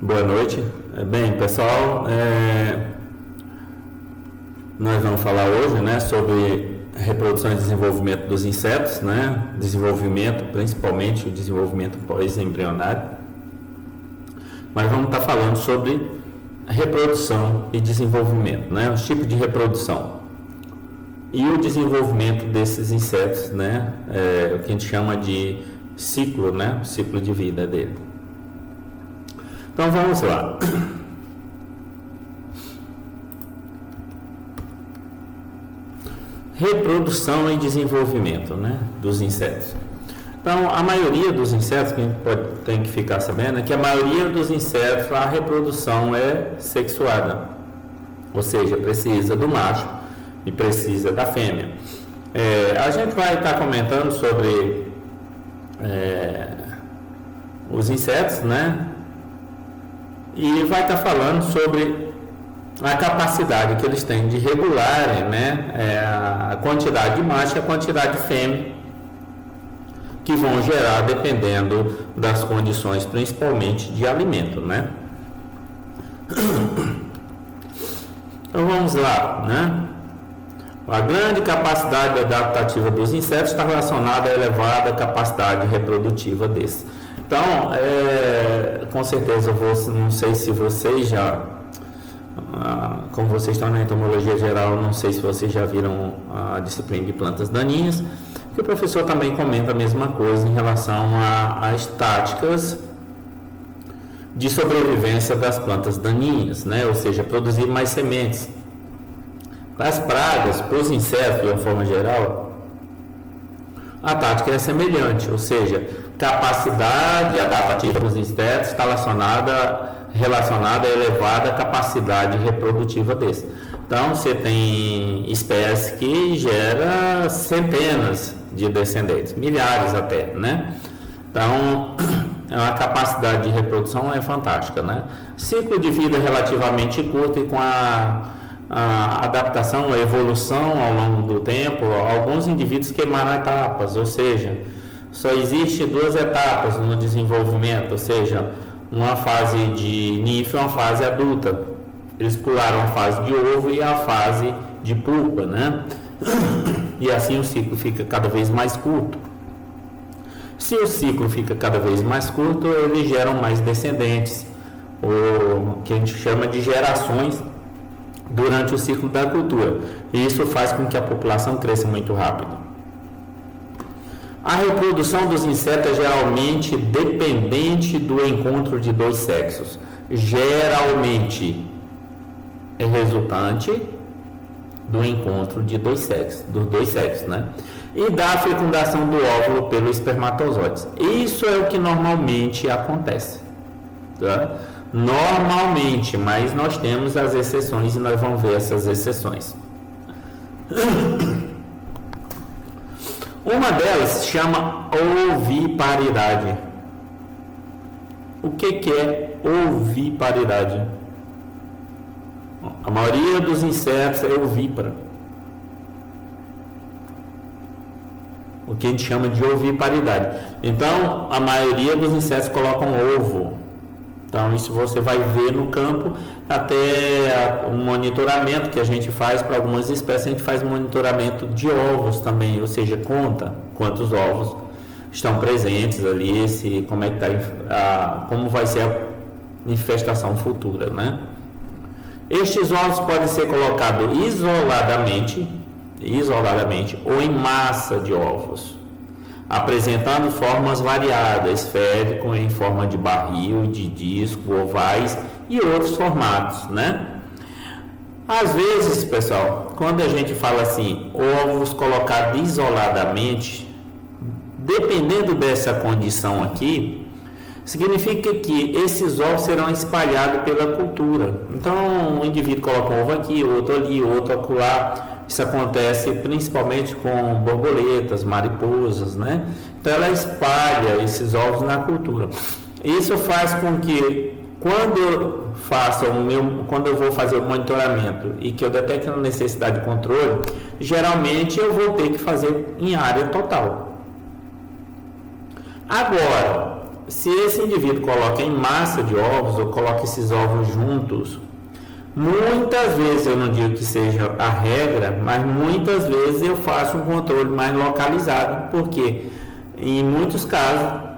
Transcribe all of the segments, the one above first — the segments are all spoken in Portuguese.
Boa noite. Bem, pessoal, nós vamos falar hoje, né, sobre reprodução e desenvolvimento dos insetos, né, desenvolvimento, principalmente o desenvolvimento pós-embrionário. Mas vamos estar falando sobre reprodução e desenvolvimento, né, os tipos de reprodução e o desenvolvimento desses insetos, né, o que a gente chama de ciclo, né, ciclo de vida dele. Então vamos lá. Reprodução e desenvolvimento, né, dos insetos. Então, a maioria dos insetos, que a gente tem que ficar sabendo, é que a maioria dos insetos, a reprodução é sexuada, ou seja, precisa do macho e precisa da fêmea. A gente vai estar comentando sobre os insetos, né, e vai estar falando sobre a capacidade que eles têm de regularem, né, a quantidade de macho e a quantidade de fêmea que vão gerar dependendo das condições, principalmente de alimento, né? Então vamos lá, né? A grande capacidade adaptativa dos insetos está relacionada à elevada capacidade reprodutiva desses. Então, com certeza, não sei se vocês já, como vocês estão na entomologia geral, não sei se vocês já viram a disciplina de plantas daninhas, que o professor também comenta a mesma coisa em relação às táticas de sobrevivência das plantas daninhas, né? Ou seja, produzir mais sementes. Para as pragas, para os insetos, de uma forma geral, a tática é semelhante, ou seja, capacidade adaptativa dos insetos está relacionada à elevada capacidade reprodutiva desses. Então, você tem espécies que geram centenas de descendentes, milhares até, né? Então, a capacidade de reprodução é fantástica, né? Ciclo de vida relativamente curto e com a adaptação, a evolução ao longo do tempo, alguns indivíduos queimaram etapas, ou seja, só existe duas etapas no desenvolvimento, ou seja, uma fase de ninfo e uma fase adulta. Eles pularam a fase de ovo e a fase de pupa, né? E assim o ciclo fica cada vez mais curto. Se o ciclo fica cada vez mais curto, eles geram mais descendentes, o que a gente chama de gerações durante o ciclo da cultura. E isso faz com que a população cresça muito rápido. A reprodução dos insetos é geralmente dependente do encontro de dois sexos. Geralmente é resultante do encontro de dos dois sexos, né? E da fecundação do óvulo pelo espermatozoide. Isso é o que normalmente acontece, tá? Normalmente, mas nós temos as exceções e nós vamos ver essas exceções. Uma delas se chama oviparidade. O que é oviparidade? A maioria dos insetos é ovípara. O que a gente chama de oviparidade. Então, a maioria dos insetos colocam ovo. Então, isso você vai ver no campo, até um monitoramento que a gente faz para algumas espécies, a gente faz monitoramento de ovos também, ou seja, conta quantos ovos estão presentes ali, como é que como vai ser a infestação futura, né? Estes ovos podem ser colocados isoladamente ou em massa de ovos, apresentando formas variadas, esférico, em forma de barril, de disco, ovais e outros formatos, né? Às vezes, pessoal, quando a gente fala assim, ovos colocados isoladamente, dependendo dessa condição aqui, significa que esses ovos serão espalhados pela cultura. Então, um indivíduo coloca um ovo aqui, outro ali, outro acolá. Isso acontece principalmente com borboletas, mariposas, né? Então, ela espalha esses ovos na cultura. Isso faz com que, quando eu vou fazer o monitoramento e que eu detecte a necessidade de controle, geralmente eu vou ter que fazer em área total. Agora, se esse indivíduo coloca em massa de ovos ou coloca esses ovos juntos, muitas vezes, eu não digo que seja a regra, mas muitas vezes eu faço um controle mais localizado, porque em muitos casos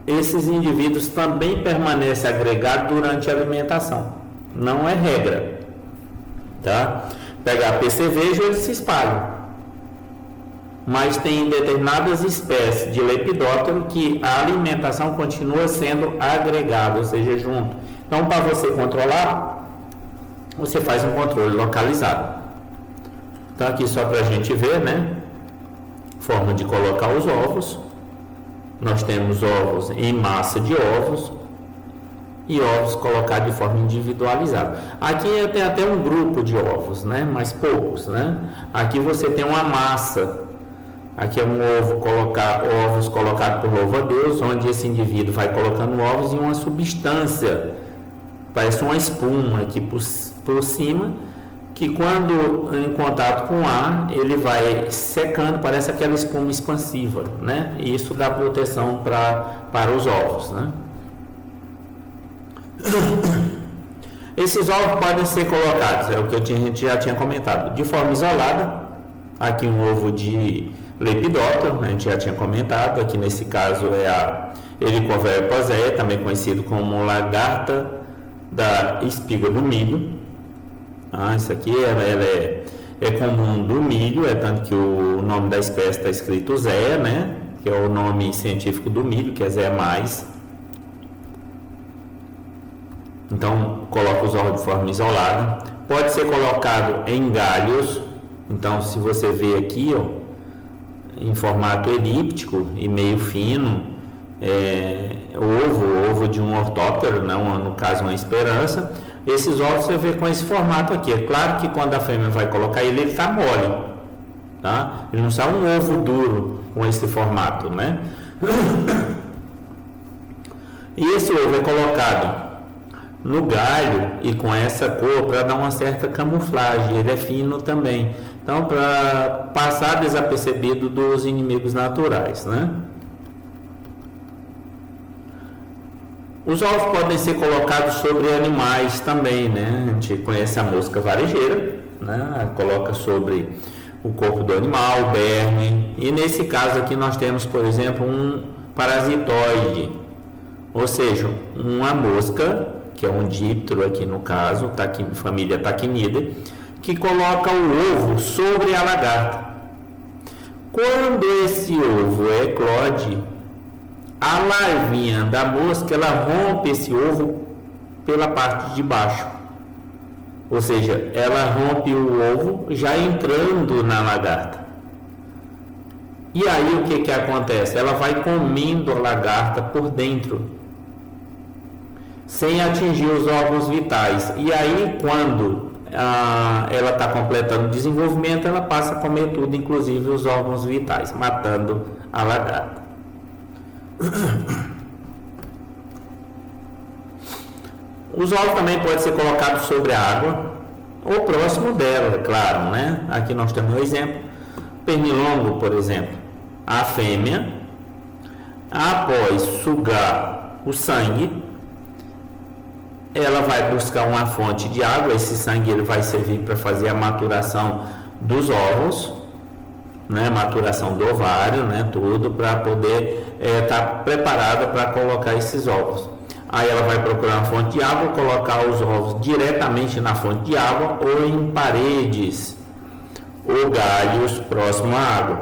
esses indivíduos também permanecem agregados durante a alimentação. Não é regra, tá? Pegar percevejo, eles se espalham. Mas tem determinadas espécies de lepidóptero que a alimentação continua sendo agregada, ou seja, junto. Então, para você controlar, você faz um controle localizado. Então, aqui só para a gente ver, né? Forma de colocar os ovos. Nós temos ovos em massa de ovos e ovos colocados de forma individualizada. Aqui tem até um grupo de ovos, né? Mas poucos, né? Aqui você tem uma massa. Aqui é um ovos colocados por louva-a-Deus, onde esse indivíduo vai colocando ovos em uma substância, parece uma espuma aqui por cima, que quando em contato com o ar, ele vai secando, parece aquela espuma expansiva, né? E isso dá proteção para os ovos, né? Esses ovos podem ser colocados, é o que a gente já tinha comentado, de forma isolada. Aqui um ovo de lepidóptero, a gente já tinha comentado, aqui nesse caso é a Helicoverpa poséia, também conhecido como lagarta da espiga do milho. Isso aqui ela é comum do milho, é tanto que o nome da espécie está escrito Zea, né? Que é o nome científico do milho, que é Zea mais. Então coloca os ovos de forma isolada. Pode ser colocado em galhos. Então, se você vê aqui, ó, em formato elíptico e meio fino, ovo de um ortóptero, não, no caso uma esperança, esses ovos você vê com esse formato aqui. É claro que quando a fêmea vai colocar ele está mole, tá? Ele não sai um ovo duro com esse formato, né? E esse ovo é colocado no galho e com essa cor para dar uma certa camuflagem. Ele é fino também, então para passar desapercebido dos inimigos naturais, né? Os ovos podem ser colocados sobre animais também, né? A gente conhece a mosca varejeira, né? Coloca sobre o corpo do animal, o berne. E nesse caso aqui nós temos, por exemplo, um parasitoide, ou seja, uma mosca, que é um díptero aqui no caso, família Tachynidae, que coloca o ovo sobre a lagarta. Quando esse ovo eclode, a larvinha da mosca, ela rompe esse ovo pela parte de baixo. Ou seja, ela rompe o ovo já entrando na lagarta. E aí o que acontece? Ela vai comendo a lagarta por dentro, sem atingir os órgãos vitais. E aí, quando ela está completando o desenvolvimento, ela passa a comer tudo, inclusive os órgãos vitais, matando a lagarta. Os ovos também podem ser colocados sobre a água ou próximo dela, é claro, né? Aqui nós temos um exemplo. Pernilongo, por exemplo. A fêmea, após sugar o sangue, ela vai buscar uma fonte de água. Esse sangue ele vai servir para fazer a maturação dos ovos, né? Maturação do ovário, né? Tudo para poder estar preparada para colocar esses ovos. Aí ela vai procurar uma fonte de água, colocar os ovos diretamente na fonte de água ou em paredes ou galhos próximo à água.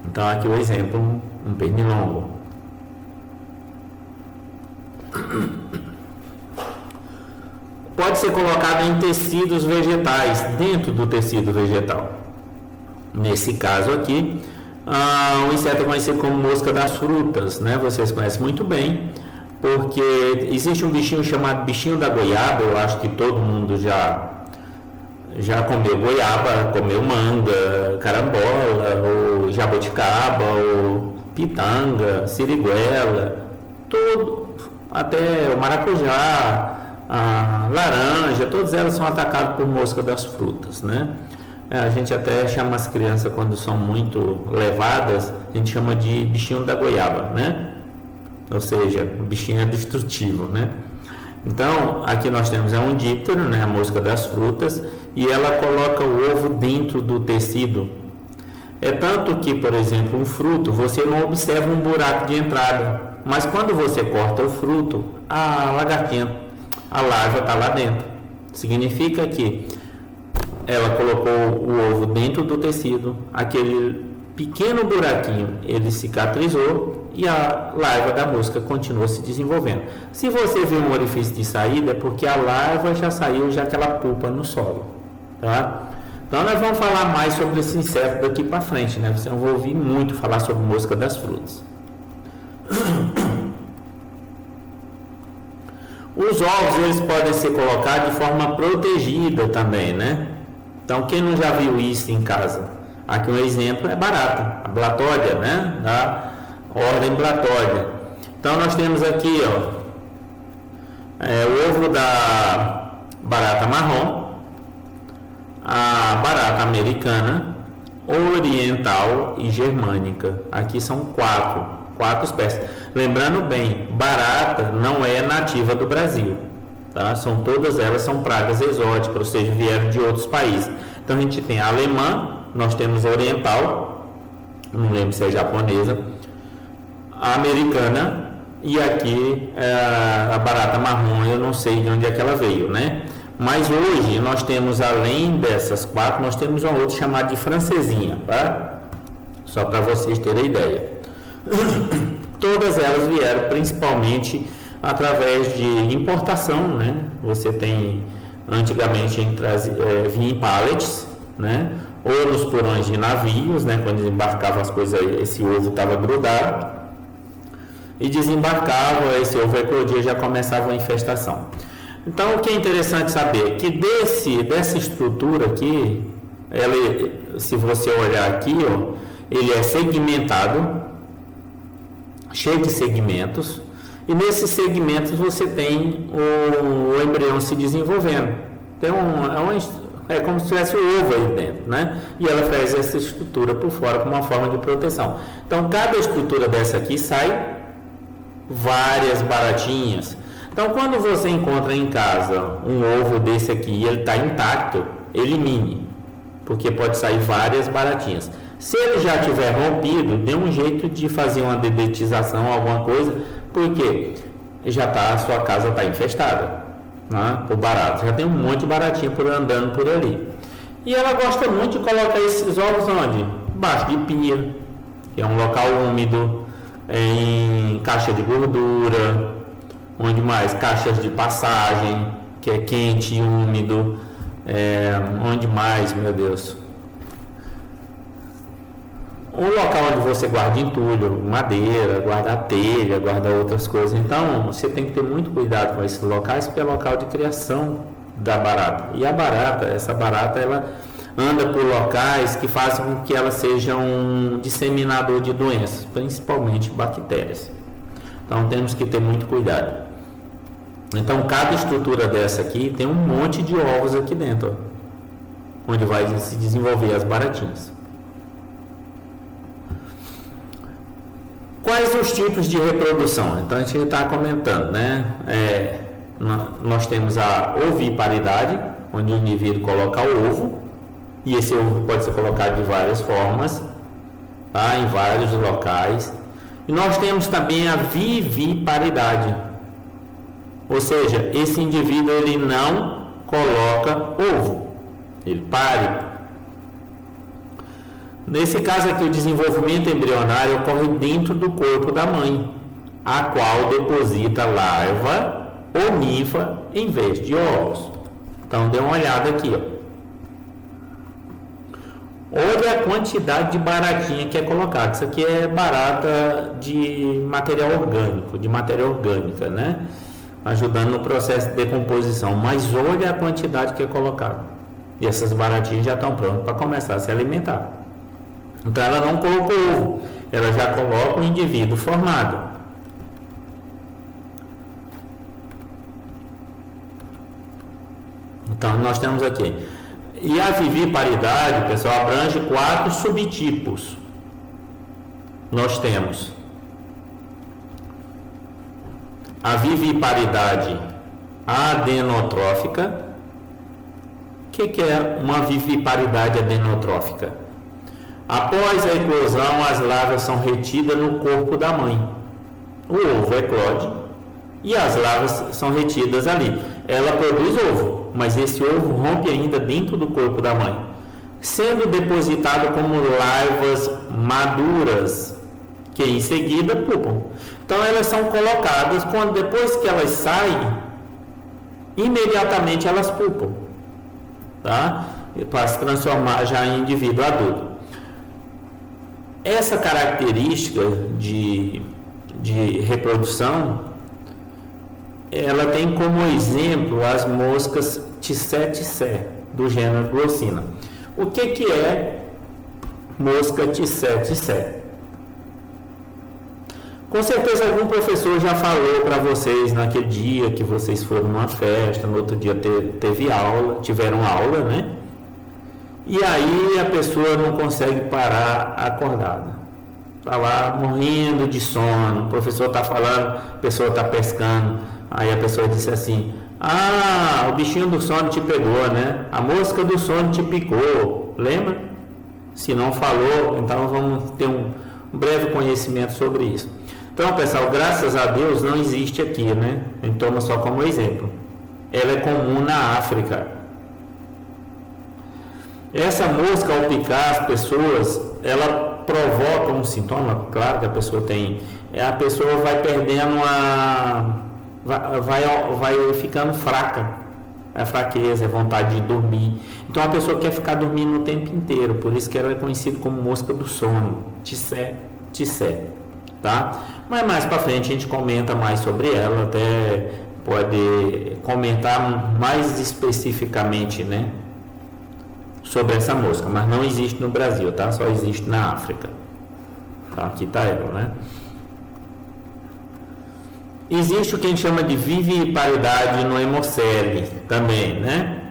Então aqui o exemplo, um pernilongo. Pode ser colocado em tecidos vegetais, dentro do tecido vegetal. Nesse caso aqui, o inseto é conhecido como mosca das frutas, né? Vocês conhecem muito bem, porque existe um bichinho chamado bichinho da goiaba. Eu acho que todo mundo já comeu goiaba, comeu manga, carambola, ou jabuticaba, ou pitanga, siriguela, tudo, até o maracujá, a laranja, todas elas são atacadas por mosca das frutas, né? A gente até chama as crianças, quando são muito levadas, a gente chama de bichinho da goiaba, né? ou seja, o bichinho é destrutivo, né? Então, aqui nós temos um díptero, né, a mosca das frutas, e ela coloca o ovo dentro do tecido. É tanto que, por exemplo, um fruto, você não observa um buraco de entrada, mas quando você corta o fruto, a lagartinha, a larva está lá dentro. Significa que ela colocou o ovo dentro do tecido, aquele pequeno buraquinho, ele cicatrizou e a larva da mosca continuou se desenvolvendo. Se você vê um orifício de saída, é porque a larva já saiu, já aquela pupa no solo, tá? Então nós vamos falar mais sobre esse inseto daqui para frente, né? Você não vai ouvir muito falar sobre mosca das frutas. Os ovos, eles podem ser colocados de forma protegida também, né? Então quem não já viu isso em casa? Aqui um exemplo é barata, a blatódia, né? Da ordem blatódia. Então nós temos aqui, ó, o ovo da barata marrom, a barata americana, oriental e germânica. Aqui são quatro espécies. Lembrando bem, barata não é nativa do Brasil, tá? Todas elas são pragas exóticas, ou seja, vieram de outros países. Então a gente tem a alemã, nós temos a oriental, não lembro se é japonesa, a americana e aqui a barata marrom, eu não sei de onde é que ela veio, né? Mas hoje nós temos, além dessas quatro, nós temos uma outra chamada de francesinha, tá? Só para vocês terem ideia. Todas elas vieram principalmente através de importação, né? Você tem, antigamente vinha em pallets, né? Ou nos porões de navios, né? Quando embarcavam as coisas, esse ovo estava grudado e desembarcava, esse ovo eclodia e já começava a infestação. Então, o que é interessante saber é que dessa estrutura aqui, se você olhar aqui, ó, ele é segmentado, cheio de segmentos, e nesses segmentos você tem o embrião se desenvolvendo. Então, é como se tivesse o ovo aí dentro, né? E ela faz essa estrutura por fora como uma forma de proteção. Então, cada estrutura dessa aqui sai várias baratinhas. Então, quando você encontra em casa um ovo desse aqui e ele está intacto, elimine, porque pode sair várias baratinhas. Se ele já tiver rompido, dê um jeito de fazer uma dedetização, alguma coisa, porque a sua casa está infestada, né, por barato. Já tem um monte de baratinha andando por ali. E ela gosta muito de colocar esses ovos onde? Embaixo de pia, que é um local úmido, em caixa de gordura, onde mais? Caixas de passagem, que é quente e úmido, onde mais, meu Deus? Um local onde você guarda entulho, madeira, guarda telha, guarda outras coisas. Então, você tem que ter muito cuidado com esses locais, porque é local de criação da barata. E essa barata, ela anda por locais que fazem com que ela seja um disseminador de doenças, principalmente bactérias. Então, temos que ter muito cuidado. Então, cada estrutura dessa aqui tem um monte de ovos aqui dentro, ó, onde vai se desenvolver as baratinhas. Quais os tipos de reprodução? Então, a gente está comentando, né? Nós temos a oviparidade, onde o indivíduo coloca o ovo, e esse ovo pode ser colocado de várias formas, tá? Em vários locais. E nós temos também a viviparidade, ou seja, esse indivíduo ele não coloca ovo, ele pare. Nesse caso aqui, o desenvolvimento embrionário ocorre dentro do corpo da mãe, a qual deposita larva ou ninfa em vez de ovos. Então, dê uma olhada aqui, ó. Olha a quantidade de baratinha que é colocada. Isso aqui é barata de material orgânico, de matéria orgânica, né? Ajudando no processo de decomposição. Mas olha a quantidade que é colocada. E essas baratinhas já estão prontas para começar a se alimentar. Então ela não colocou ovo, ela já coloca o indivíduo formado. Então nós temos aqui. E a viviparidade, pessoal, abrange 4 subtipos. Nós temos a viviparidade adenotrófica. O que é uma viviparidade adenotrófica? Após a eclosão, as larvas são retidas no corpo da mãe. O ovo eclode e as larvas são retidas ali. Ela produz ovo, mas esse ovo rompe ainda dentro do corpo da mãe, sendo depositado como larvas maduras, que em seguida pupam. Então elas são colocadas, depois que elas saem, imediatamente elas pupam, tá? Para se transformar já em indivíduo adulto. Essa característica de reprodução, ela tem como exemplo as moscas tissé do gênero Glossina. O que é mosca tissé? Com certeza algum professor já falou para vocês naquele dia que vocês foram numa festa, no outro dia tiveram aula, né? E aí a pessoa não consegue parar acordada. Está lá morrendo de sono, o professor está falando, a pessoa está pescando. Aí a pessoa disse assim: ah, o bichinho do sono te pegou, né? A mosca do sono te picou, lembra? Se não falou, então vamos ter um breve conhecimento sobre isso. Então, pessoal, graças a Deus não existe aqui, né? A gente toma só como exemplo. Ela é comum na África. Essa mosca, ao picar as pessoas, ela provoca um sintoma, claro que a pessoa tem. A pessoa vai perdendo vai ficando fraca, a fraqueza, a vontade de dormir. Então a pessoa quer ficar dormindo o tempo inteiro, por isso que ela é conhecida como mosca do sono, tissé, tá? Mas mais para frente a gente comenta mais sobre ela, até pode comentar mais especificamente, né, sobre essa mosca, mas não existe no Brasil, tá? Só existe na África. Tá? Aqui está ela, né? Existe o que a gente chama de viviparidade no hemocele também, né?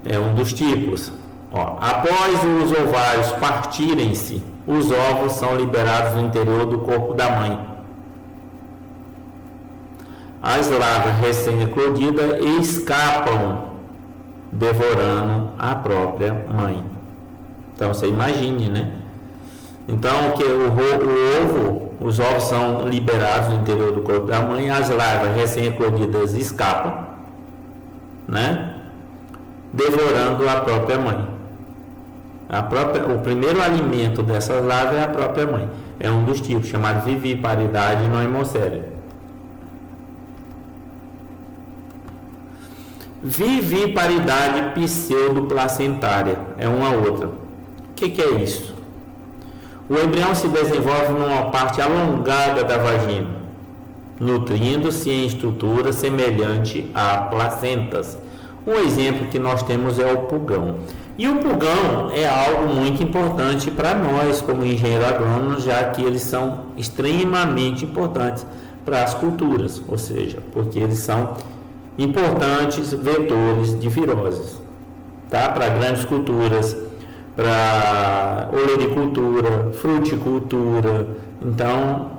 É um dos tipos. Ó, após os ovários partirem-se, os ovos são liberados no interior do corpo da mãe. As larvas recém-eclodidas escapam, devorando a própria mãe. Então você imagine, né? Então que os ovos são liberados no interior do corpo da mãe, as larvas recém-eclodidas escapam, né? Devorando a própria mãe. O primeiro alimento dessas larvas é a própria mãe. É um dos tipos, chamado viviparidade no hemocele. Viviparidade pseudoplacentária é uma outra. O que é isso? O embrião se desenvolve numa parte alongada da vagina, nutrindo-se em estrutura semelhante a placentas. Um exemplo que nós temos é o pulgão. E o pulgão é algo muito importante para nós como engenheiros agrônomos, já que eles são extremamente importantes para as culturas, ou seja, porque eles são importantes vetores de viroses, tá? Para grandes culturas, para olericultura, fruticultura. Então,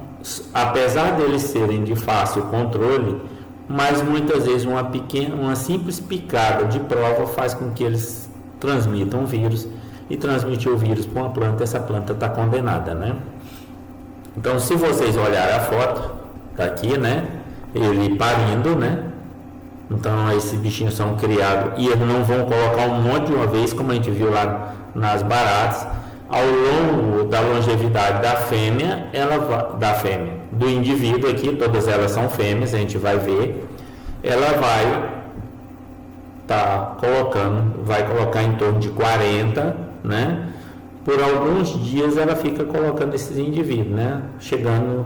apesar deles serem de fácil controle, mas muitas vezes uma simples picada de prova faz com que eles transmitam o vírus, e transmitir o vírus para uma planta, essa planta está condenada, né? Então, se vocês olharem a foto, tá aqui, né? Ele parindo, né? Então, esses bichinhos são criados e eles não vão colocar um monte de uma vez, como a gente viu lá nas baratas. Ao longo da longevidade da fêmea, do indivíduo aqui, todas elas são fêmeas, a gente vai ver, ela vai colocar em torno de 40, né? Por alguns dias ela fica colocando esses indivíduos, né? Chegando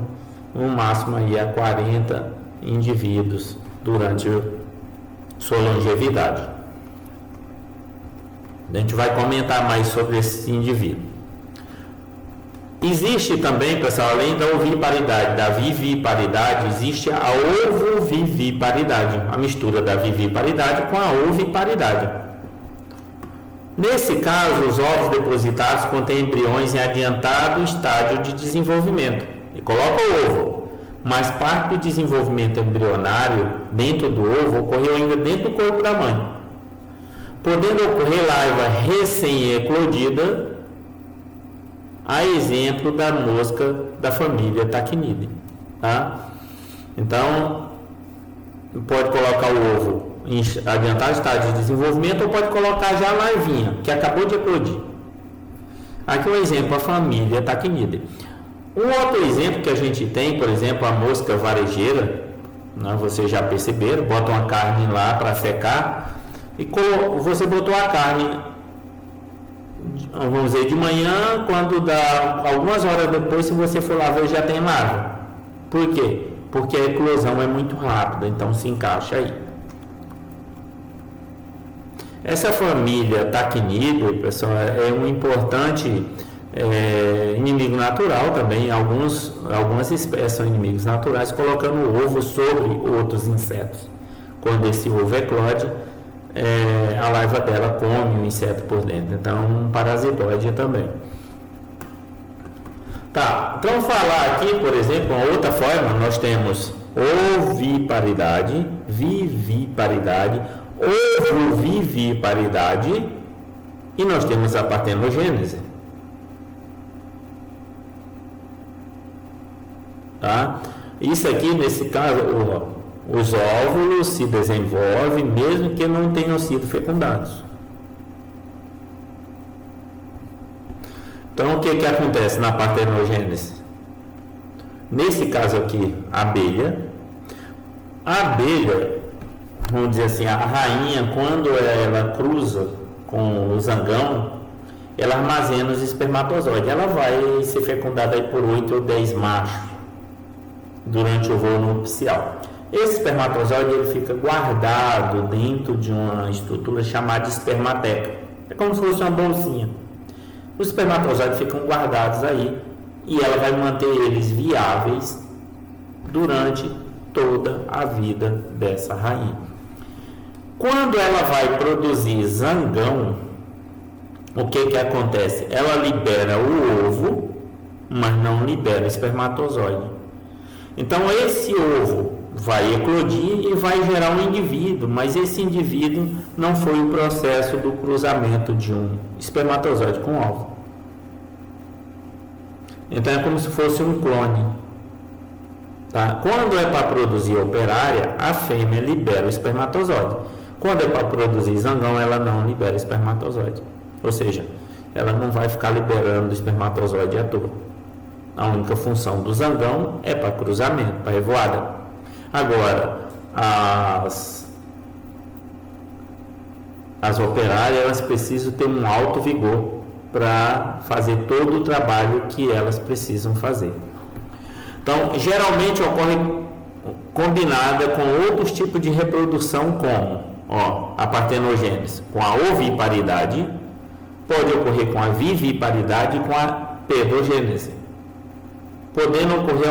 no máximo aí a 40 indivíduos durante sua longevidade. A gente vai comentar mais sobre esse indivíduo. Existe também, pessoal, além da oviparidade, da viviparidade, existe a ovoviviparidade, a mistura da viviparidade com a oviparidade. Nesse caso, os ovos depositados contêm embriões em adiantado estágio de desenvolvimento. E coloca o ovo, mas parte do desenvolvimento embrionário dentro do ovo ocorreu ainda dentro do corpo da mãe, podendo ocorrer larva recém-eclodida, a exemplo da mosca da família Tachynidae, tá? Então, pode colocar o ovo em adiantado estágio de desenvolvimento ou pode colocar já a larvinha, que acabou de eclodir. Aqui um exemplo, a família Tachynidae. Um outro exemplo que a gente tem, por exemplo, a mosca varejeira, né, vocês já perceberam, bota uma carne lá para secar e você botou a carne, vamos dizer, de manhã, quando dá algumas horas depois, se você for lá ver, já tem larva. Por quê? Porque a eclosão é muito rápida, então se encaixa aí. Essa família Tachynidae, pessoal, é um importante inimigo natural também. Algumas espécies são inimigos naturais, colocando o ovo sobre outros insetos. Quando esse ovo eclode, a larva dela come o inseto por dentro. Então, um parasitóide também. Tá, então falar aqui, por exemplo, uma outra forma, nós temos oviparidade, viviparidade, ovoviviparidade e nós temos a partenogênese. Tá? Isso aqui, nesse caso, os óvulos se desenvolvem mesmo que não tenham sido fecundados. Então, o que acontece na partenogênese? Nesse caso aqui, a abelha, vamos dizer assim, a rainha, quando ela cruza com o zangão, ela armazena os espermatozoides. Ela vai ser fecundada aí por 8 ou 10 machos durante o voo nupcial. Esse espermatozoide ele fica guardado dentro de uma estrutura chamada espermateca. É como se fosse uma bolsinha. Os espermatozoides ficam guardados aí e ela vai manter eles viáveis durante toda a vida dessa rainha. Quando ela vai produzir zangão, o que acontece? Ela libera o ovo, mas não libera o espermatozoide. Então esse ovo vai eclodir e vai gerar um indivíduo, mas esse indivíduo não foi o processo do cruzamento de um espermatozoide com ovo. Então é como se fosse um clone. Tá? Quando é para produzir operária, a fêmea libera o espermatozoide. Quando é para produzir zangão, ela não libera o espermatozoide. Ou seja, ela não vai ficar liberando o espermatozoide à toa. A única função do zangão é para cruzamento, para revoada. Agora, as operárias, elas precisam ter um alto vigor para fazer todo o trabalho que elas precisam fazer. Então, geralmente ocorre combinada com outros tipos de reprodução, como a partenogênese, com a oviparidade, pode ocorrer com a viviparidade e com a pedogênese, podendo ocorrer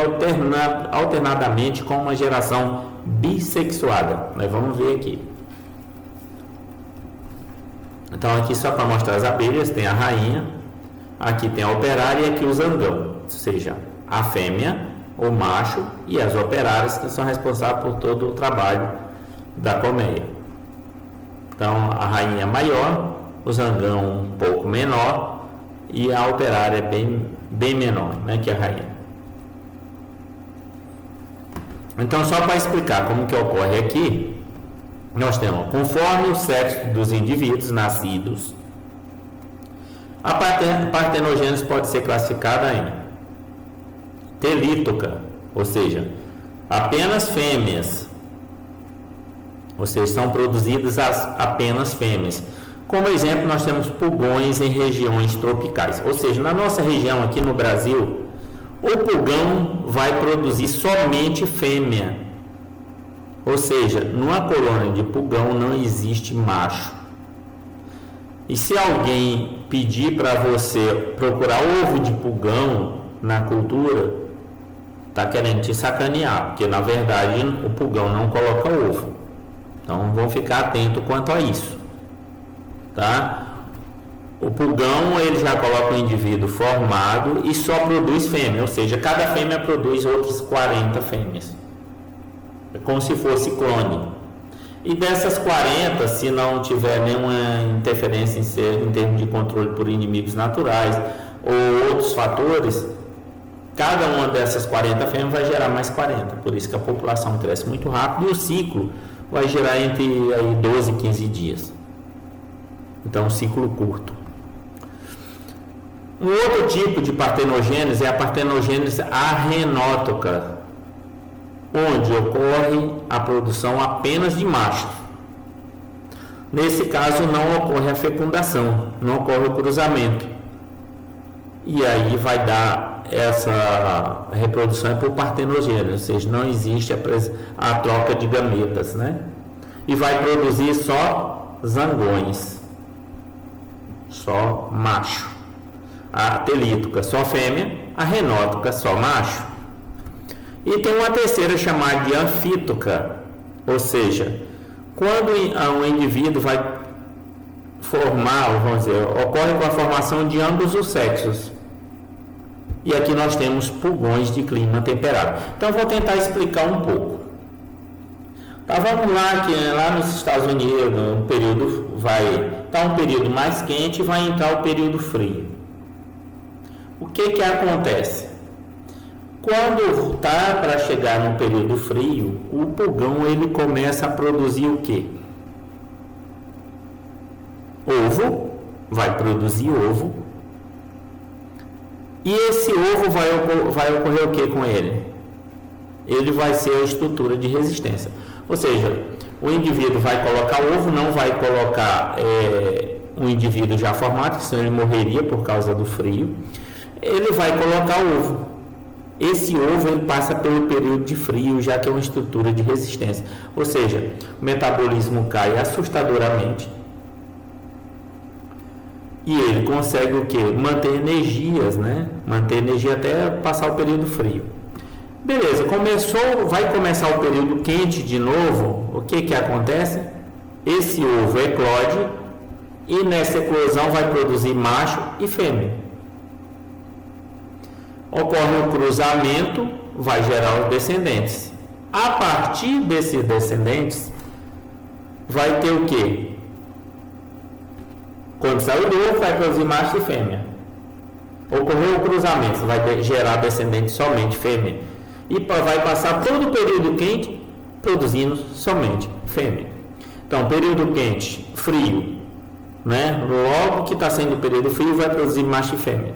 alternadamente com uma geração bissexuada. Nós vamos ver aqui. Então aqui só para mostrar as abelhas, tem a rainha, aqui tem a operária e aqui o zangão, ou seja, a fêmea, o macho e as operárias que são responsáveis por todo o trabalho da colmeia. Então a rainha é maior, o zangão um pouco menor e a operária é bem menor, né, que a rainha. Então só para explicar como que ocorre aqui, nós temos, conforme o sexo dos indivíduos nascidos, a partenogênese pode ser classificada em telítoca, ou seja, apenas fêmeas, ou seja, são produzidas apenas fêmeas. Como exemplo, nós temos pulgões em regiões tropicais, ou seja, na nossa região aqui no Brasil, o pulgão vai produzir somente fêmea. Ou seja, numa colônia de pulgão não existe macho. E se alguém pedir para você procurar ovo de pulgão na cultura, está querendo te sacanear, porque na verdade o pulgão não coloca ovo. Então vamos ficar atento quanto a isso. Tá? O pulgão, ele já coloca o indivíduo formado e só produz fêmea, ou seja, cada fêmea produz outras 40 fêmeas. É como se fosse clone. E dessas 40, se não tiver nenhuma interferência em termos de controle por inimigos naturais ou outros fatores, cada uma dessas 40 fêmeas vai gerar mais 40. Por isso que a população cresce muito rápido e o ciclo vai gerar entre aí 12 e 15 dias. Então, um ciclo curto. Um outro tipo de partenogênese é a partenogênese arenótoca, onde ocorre a produção apenas de machos. Nesse caso não ocorre a fecundação, não ocorre o cruzamento. E aí vai dar essa reprodução por partenogênese, ou seja, não existe a troca de gametas, né? E vai produzir só zangões, só macho. A telítoca só fêmea, a renótoca só macho. E tem uma terceira chamada de anfítoca, ou seja, quando um indivíduo vai formar, vamos dizer, ocorre com a formação de ambos os sexos. E aqui nós temos pulgões de clima temperado. Então vou tentar explicar um pouco. Tá, vamos lá, que lá nos Estados Unidos, um período vai estar um período mais quente e vai entrar o período frio. O que acontece? Quando está para chegar no período frio, o pulgão ele começa a produzir o quê? Ovo, vai produzir ovo. E esse ovo vai ocorrer o que com ele? Ele vai ser a estrutura de resistência. Ou seja, o indivíduo vai colocar ovo, não vai colocar um indivíduo já formado, senão ele morreria por causa do frio. Ele vai colocar ovo. Esse ovo ele passa pelo período de frio, já que é uma estrutura de resistência. Ou seja, o metabolismo cai assustadoramente. E ele consegue o quê? Manter energias, né? Manter energia até passar o período frio. Beleza, vai começar o período quente de novo. O que acontece? Esse ovo eclode e nessa eclosão vai produzir macho e fêmea. Ocorre um cruzamento, vai gerar os descendentes. A partir desses descendentes, vai ter o quê? Quando saiu do ovo, vai produzir macho e fêmea. Ocorreu o cruzamento, vai gerar descendente somente fêmea. E vai passar todo o período quente produzindo somente fêmea. Então, período quente, frio, né? Logo que está saindo o período frio, vai produzir macho e fêmea.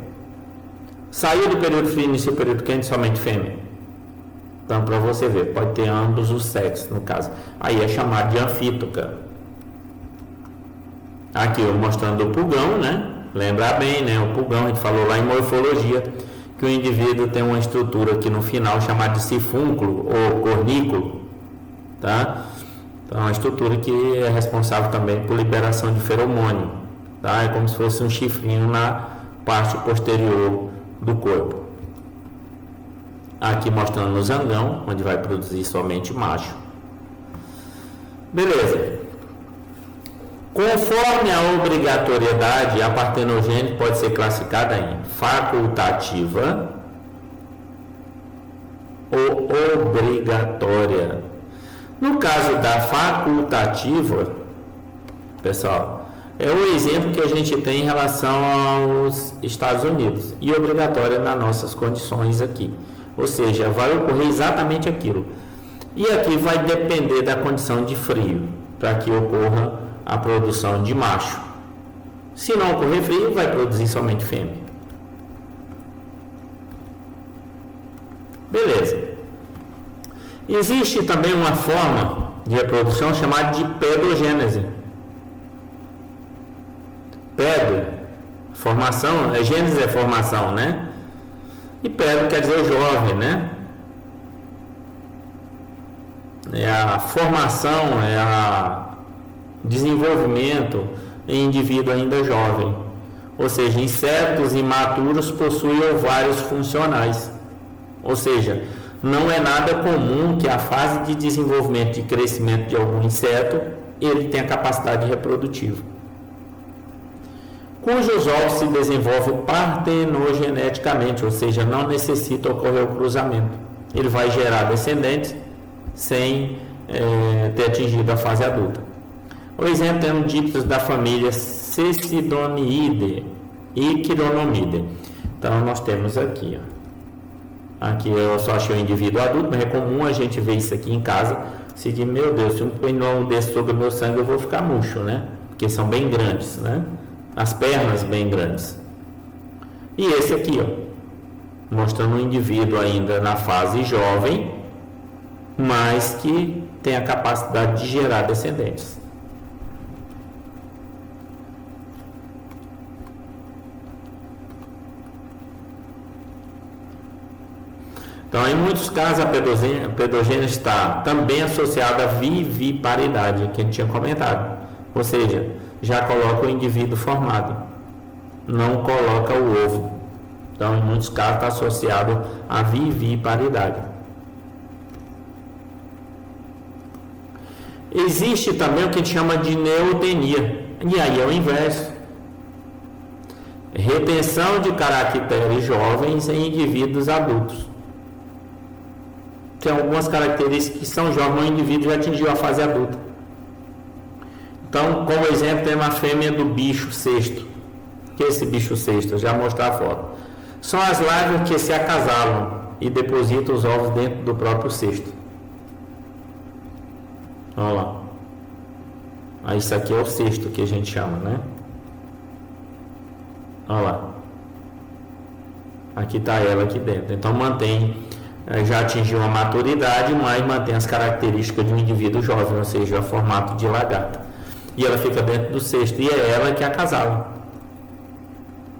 Saiu do período frio e iniciou o período quente, somente fêmea. Então, para você ver, pode ter ambos os sexos, no caso. Aí é chamado de anfítoca. Aqui eu mostrando o pulgão, né? Lembrar bem, né? O pulgão, a gente falou lá em morfologia, que o indivíduo tem uma estrutura aqui no final chamada de sifúnculo ou cornículo, tá? Então, é uma estrutura que é responsável também por liberação de feromônio, tá? É como se fosse um chifrinho na parte posterior do corpo. Aqui mostrando o zangão, onde vai produzir somente macho. Beleza. Conforme a obrigatoriedade, a partenogênese pode ser classificada em facultativa ou obrigatória. No caso da facultativa, pessoal, é o exemplo que a gente tem em relação aos Estados Unidos e obrigatória nas nossas condições aqui. Ou seja, vai ocorrer exatamente aquilo. E aqui vai depender da condição de frio, para que ocorra a produção de macho. Se não ocorrer frio, vai produzir somente fêmea. Beleza. Existe também uma forma de reprodução chamada de pedogênese. Pedo, formação, gênese é formação, né? E pedo quer dizer jovem, né? É a formação, é a desenvolvimento em indivíduo ainda jovem. Ou seja, insetos imaturos possuem ovários funcionais. Ou seja, não é nada comum que a fase de desenvolvimento e crescimento de algum inseto ele tenha capacidade reprodutiva. cujos ovos se desenvolvem partenogeneticamente, ou seja, não necessita ocorrer o cruzamento. Ele vai gerar descendentes sem ter atingido a fase adulta. O exemplo temos dípteros da família Cecidoniidae e Chironomidae. Então nós temos aqui, aqui eu só achei o indivíduo adulto, mas é comum a gente ver isso aqui em casa. Seguir, meu Deus, se eu põe um desse sobre o meu sangue eu vou ficar murcho, né? Porque são bem grandes, né? As pernas bem grandes. E esse aqui, mostrando um indivíduo ainda na fase jovem, mas que tem a capacidade de gerar descendentes. Então, em muitos casos, a pedogênese está também associada à viviparidade, que a gente tinha comentado. Ou seja, já coloca o indivíduo formado, não coloca o ovo. Então, em muitos casos, está associado à viviparidade. Existe também o que a gente chama de neotenia, e aí é o inverso. Retenção de caracteres jovens em indivíduos adultos. Tem algumas características que são jovens, o indivíduo já atingiu a fase adulta. Então, como exemplo, tem uma fêmea do bicho cesto. O que é esse bicho cesto? Eu já mostrar a foto. São as larvas que se acasalam e depositam os ovos dentro do próprio cesto. Olha lá. Aí, isso aqui é o cesto que a gente chama, né? Olha lá. Aqui está ela aqui dentro. Então, mantém... já atingiu a maturidade, mas mantém as características de um indivíduo jovem, ou seja, o formato de lagarta. E ela fica dentro do cesto, e é ela que acasala.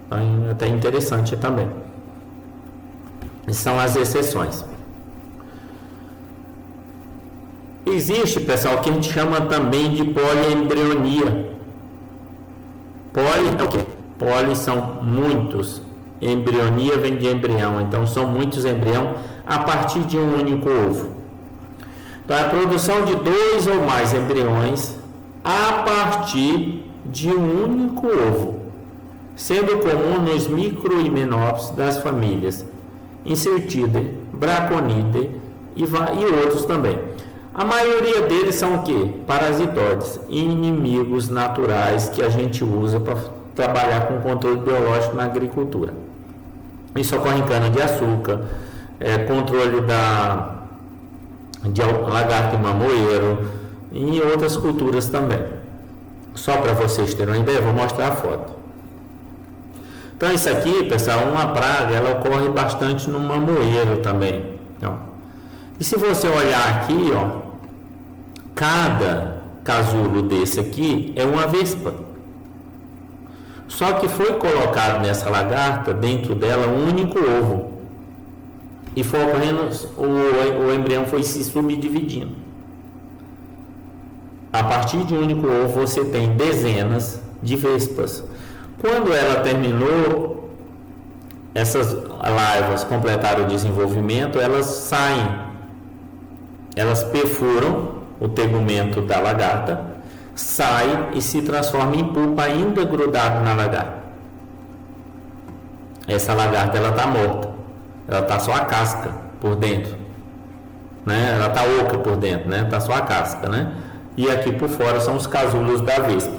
Então, até interessante também. São as exceções. Existe, pessoal, o que a gente chama também de poliembrionia. Poli é o quê? Poli são muitos. Embrionia vem de embrião, então são muitos embriões a partir de um único ovo. Então, a produção de 2 ou mais embriões a partir de um único ovo, sendo comum nos microhimenópteros das famílias Incertidae, Braconidae e outros também. A maioria deles são o quê? Parasitóides, inimigos naturais que a gente usa para trabalhar com controle biológico na agricultura. Isso ocorre em cana-de-açúcar, controle de lagarto e mamoeiro e em outras culturas também. Só para vocês terem uma ideia, vou mostrar a foto. Então, isso aqui, pessoal, uma praga, ela ocorre bastante no mamoeiro também. Então, e se você olhar aqui, cada casulo desse aqui é uma vespa. Só que foi colocado nessa lagarta, dentro dela, um único ovo. E foi ocorrendo, o embrião foi se subdividindo. A partir de um único ovo, você tem dezenas de vespas. Quando ela terminou, essas larvas completaram o desenvolvimento, elas saem. Elas perfuram o tegumento da lagarta, sai e se transforma em pupa ainda grudado na lagarta. Essa lagarta, ela está morta. Ela está só a casca por dentro, né? Ela está oca por dentro, né? Está só a casca, né? E aqui por fora são os casulos da vespa.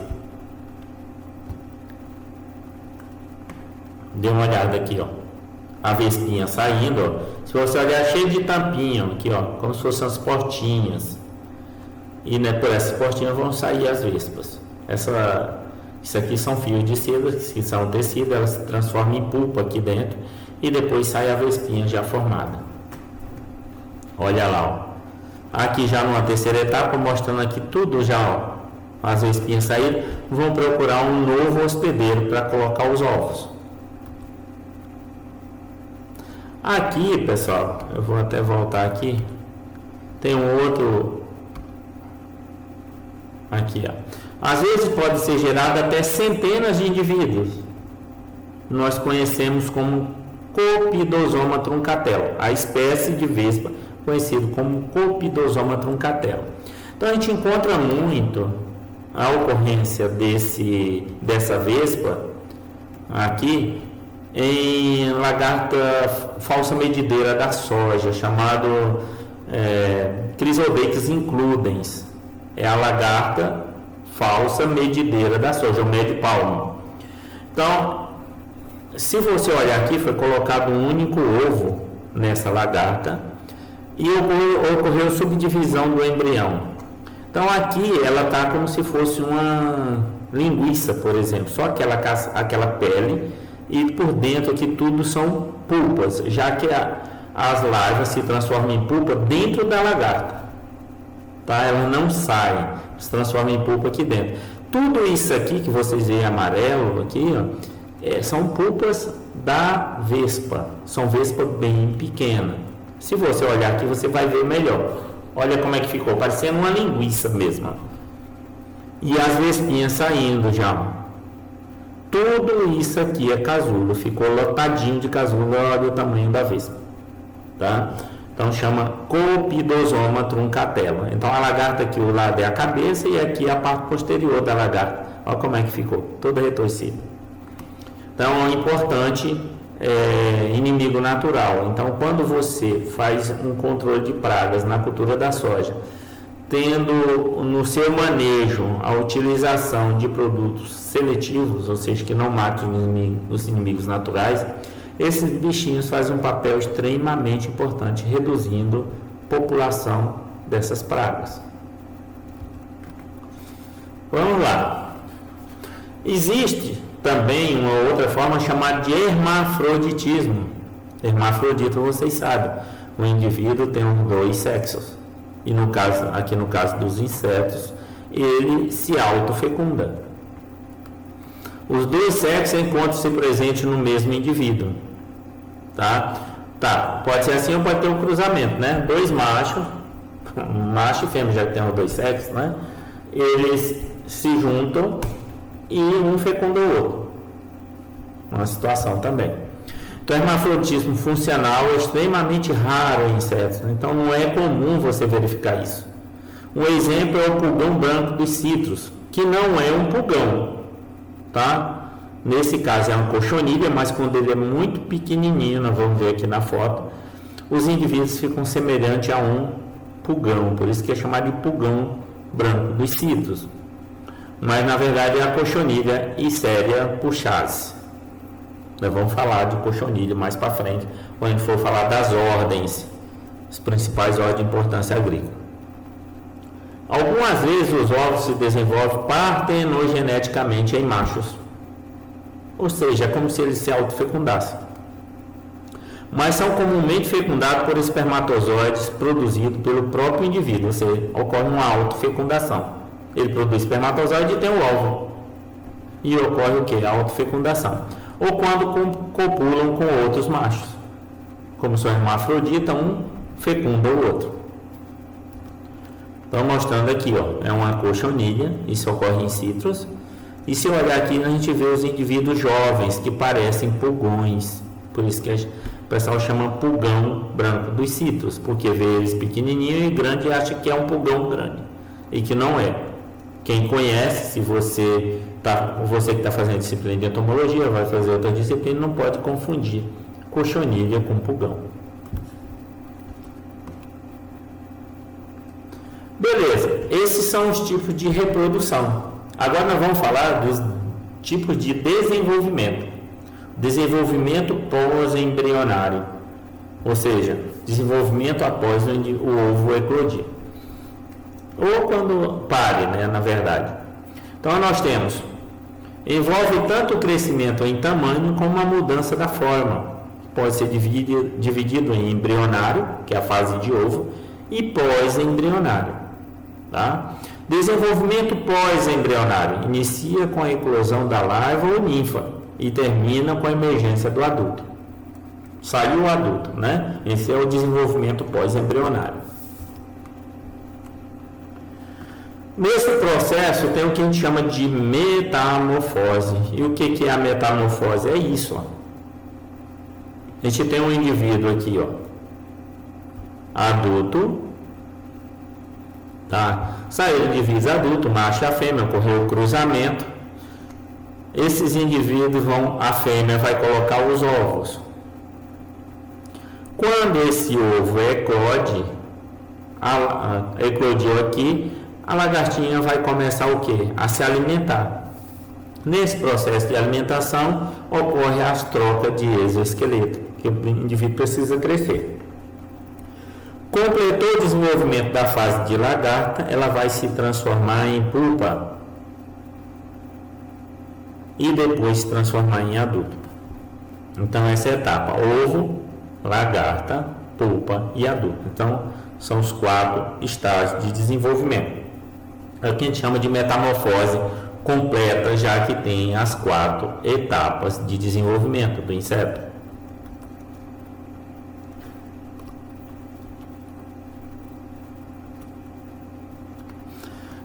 Dê uma olhada aqui, a vespinha saindo, Se você olhar, cheio de tampinha aqui, como se fossem as portinhas. E por essas portinhas vão sair as vespas. Isso aqui são fios de seda, que são tecido, elas se transformam em pulpa aqui dentro e depois sai a vespinha já formada. Olha lá, aqui já numa terceira etapa, mostrando aqui tudo já, as vespinhas saíram, vão procurar um novo hospedeiro para colocar os ovos. Aqui, pessoal, eu vou até voltar aqui, tem um outro aqui, Às vezes pode ser gerado até centenas de indivíduos. Nós conhecemos como Copidosoma truncatelo, a espécie de vespa conhecido como Copidosoma truncatelo. Então a gente encontra muito a ocorrência dessa vespa aqui em lagarta falsa medideira da soja, chamado Chrysodetes includens. É a lagarta falsa medideira da soja, o medipalmo. Então, se você olhar aqui, foi colocado um único ovo nessa lagarta e ocorreu subdivisão do embrião. Então aqui ela está como se fosse uma linguiça, por exemplo, só aquela pele, e por dentro aqui tudo são pulpas, já que as larvas se transformam em pulpa dentro da lagarta, tá? Ela não sai, se transforma em pulpa aqui dentro. Tudo isso aqui que vocês veem amarelo aqui, ó, são pulpas da vespa, são vespa bem pequena. Se você olhar aqui, você vai ver melhor. Olha como é que ficou, parecendo uma linguiça mesmo. E as vespinhas saindo já. Tudo isso aqui é casulo, ficou lotadinho de casulo, olha o tamanho da vespa, tá? Então chama Copidosoma truncatella. Então a lagarta aqui, o lado é a cabeça e aqui a parte posterior da lagarta. Olha como é que ficou, toda retorcida. Então é importante, inimigo natural. Então quando você faz um controle de pragas na cultura da soja, tendo no seu manejo a utilização de produtos seletivos, ou seja, que não matem os inimigos naturais, esses bichinhos fazem um papel extremamente importante, reduzindo a população dessas pragas. Vamos lá. Existe também uma outra forma chamada de hermafroditismo. Hermafrodita, vocês sabem, o indivíduo tem os dois sexos. E aqui no caso dos insetos, ele se autofecunda. Os dois sexos encontram-se presentes no mesmo indivíduo. Tá? Pode ser assim ou pode ter um cruzamento, né? Dois machos, macho e fêmea, já que tem os dois sexos, né? Eles se juntam e um fecunda o outro. Uma situação também. Então, o hermafroditismo funcional é extremamente raro em insetos. Então, não é comum você verificar isso. Um exemplo é o pulgão branco dos citros, que não é um pulgão, tá? Nesse caso é uma cochonilha, mas quando ele é muito pequenininho, nós vamos ver aqui na foto, os indivíduos ficam semelhantes a um pulgão, por isso que é chamado de pulgão branco dos citros. Mas, na verdade, é a cochonilha Escherichia puchatsi. Nós vamos falar de cochonilha mais para frente, quando a gente for falar das ordens, as principais ordens de importância agrícola. Algumas vezes os ovos se desenvolvem partenogeneticamente em machos, ou seja, é como se eles se autofecundassem. Mas são comumente fecundados por espermatozoides produzidos pelo próprio indivíduo, ou seja, ocorre uma autofecundação. Ele produz espermatozoide e tem o ovo. E ocorre o que? A autofecundação. Ou quando copulam com outros machos. Como são hermafroditas, um fecunda o outro. Então, mostrando aqui, ó, é uma cochonilha, isso ocorre em citros. E se olhar aqui, a gente vê os indivíduos jovens que parecem pulgões. Por isso que o pessoal chama pulgão branco dos citros, porque vê eles pequenininho e grande e acha que é um pulgão grande. E que não é. Quem conhece, se você que está fazendo disciplina de entomologia, vai fazer outra disciplina, não pode confundir cochonilha com pulgão. Beleza, esses são os tipos de reprodução. Agora nós vamos falar dos tipos de desenvolvimento. Desenvolvimento pós-embrionário, ou seja, desenvolvimento após o ovo eclodir. Ou quando pare, né, na verdade. Então nós temos, envolve tanto o crescimento em tamanho como a mudança da forma. Pode ser dividido em embrionário, que é a fase de ovo, e pós-embrionário. Tá? Desenvolvimento pós-embrionário inicia com a eclosão da larva ou ninfa e termina com a emergência do adulto. Saiu o adulto, né? Esse é o desenvolvimento pós-embrionário. Nesse processo tem o que a gente chama de metamorfose. E o que é a metamorfose? É isso, ó. A gente tem um indivíduo aqui, ó, adulto, tá? Saiu o indivíduo adulto, macho e a fêmea, ocorreu o cruzamento. esses indivíduos a fêmea vai colocar os ovos. Quando esse ovo eclodiu aqui, a lagartinha vai começar o quê? A se alimentar. Nesse processo de alimentação, ocorre as trocas de exoesqueleto, que o indivíduo precisa crescer. Completou o desenvolvimento da fase de lagarta, ela vai se transformar em pupa e depois se transformar em adulto. Então, essa é a etapa: ovo, lagarta, pupa e adulto. Então, são os 4 estágios de desenvolvimento. É o que a gente chama de metamorfose completa, já que tem as 4 etapas de desenvolvimento do inseto.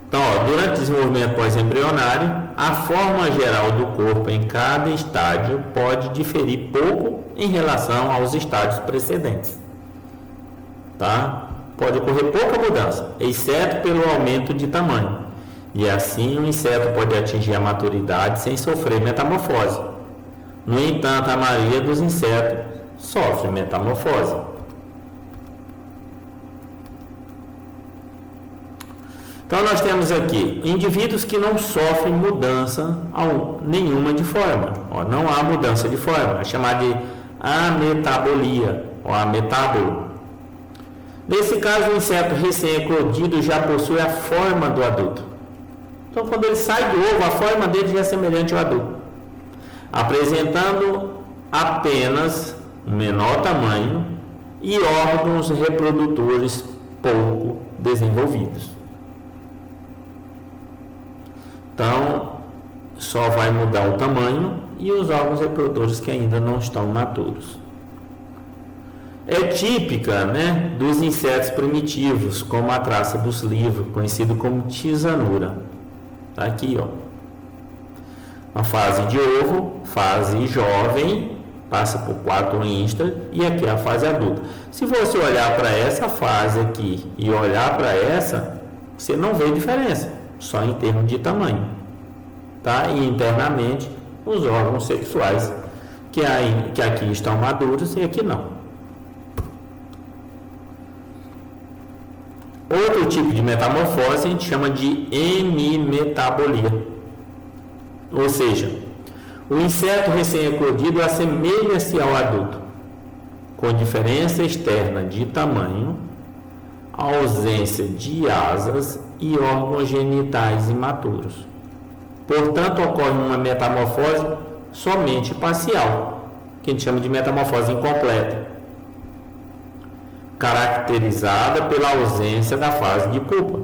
Então, durante o desenvolvimento pós-embrionário, a forma geral do corpo em cada estágio pode diferir pouco em relação aos estágios precedentes. Tá? Pode ocorrer pouca mudança, exceto pelo aumento de tamanho. E assim o inseto pode atingir a maturidade sem sofrer metamorfose. No entanto, a maioria dos insetos sofre metamorfose. Então, nós temos aqui indivíduos que não sofrem mudança nenhuma de forma. Não há mudança de forma, é chamada de ametabolia, ou ametábolo. Nesse caso, o inseto recém-eclodido já possui a forma do adulto. Então, quando ele sai do ovo, a forma dele já é semelhante ao adulto, apresentando apenas um menor tamanho e órgãos reprodutores pouco desenvolvidos. Então, só vai mudar o tamanho e os órgãos reprodutores que ainda não estão maturos. É típica, dos insetos primitivos, como a traça dos livros, conhecido como tisanura. Está aqui, a fase de ovo, fase jovem, passa por 4 instas, e aqui é a fase adulta. Se você olhar para essa fase aqui e olhar para essa, você não vê diferença, só em termos de tamanho, tá? E internamente os órgãos sexuais que aqui estão maduros e aqui não. Outro tipo de metamorfose a gente chama de hemimetabolia, ou seja, o inseto recém-eclodido assemelha-se ao adulto, com diferença externa de tamanho, ausência de asas e órgãos genitais imaturos. Portanto, ocorre uma metamorfose somente parcial, que a gente chama de metamorfose incompleta, caracterizada pela ausência da fase de pupa.